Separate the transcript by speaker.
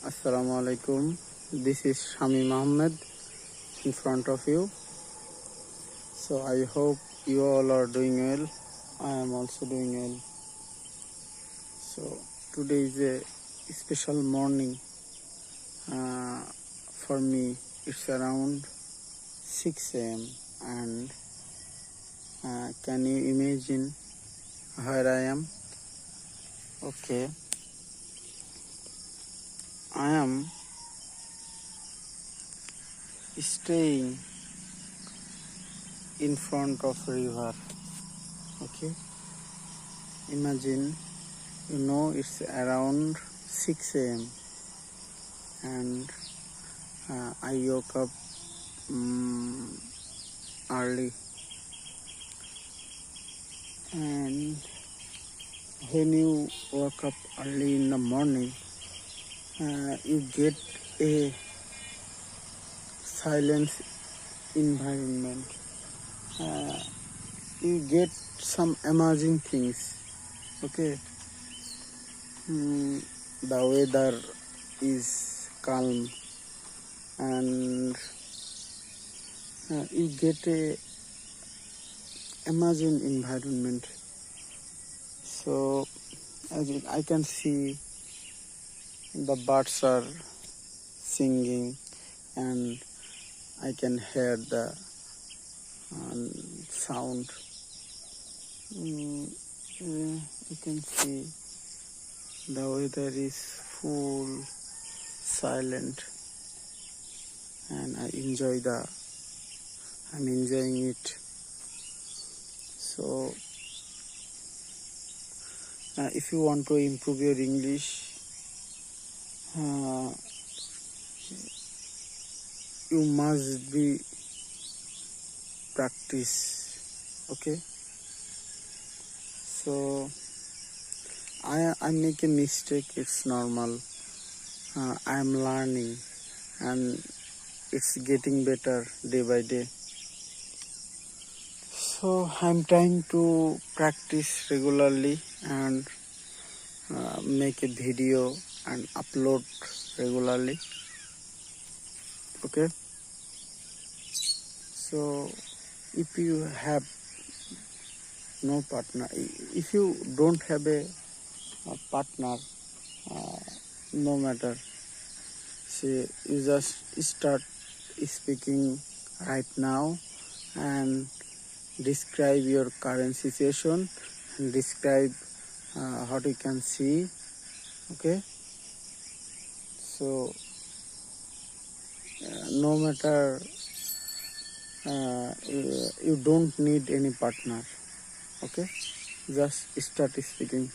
Speaker 1: Assalamu alaikum. This is Shami Mohammed in front of you. So I hope you all are doing well. I am also doing well. So today is a special morning for me. It's around 6 a.m. and can you imagine where I am? Okay, I am staying in front of river. Okay, imagine, it's around 6 a.m. and I woke up early, and when you wake up early in the morning, you get a silence environment. You get some amazing things. Okay, the weather is calm, and you get a amazing environment. So as I can see, the birds are singing, and I can hear the sound. You can see the weather is full silent, and I'm enjoying it. So if you want to improve your English, you must be practice. Okay, so I make a mistake. It's normal. I am learning, and it's getting better day by day. So I'm trying to practice regularly and make a video and upload regularly. Okay, so if you have no partner, if you don't have a partner, no matter, see, you just start speaking right now and describe your current situation and describe what you can see. Okay, so no matter, you don't need any partner. Okay, just start speaking.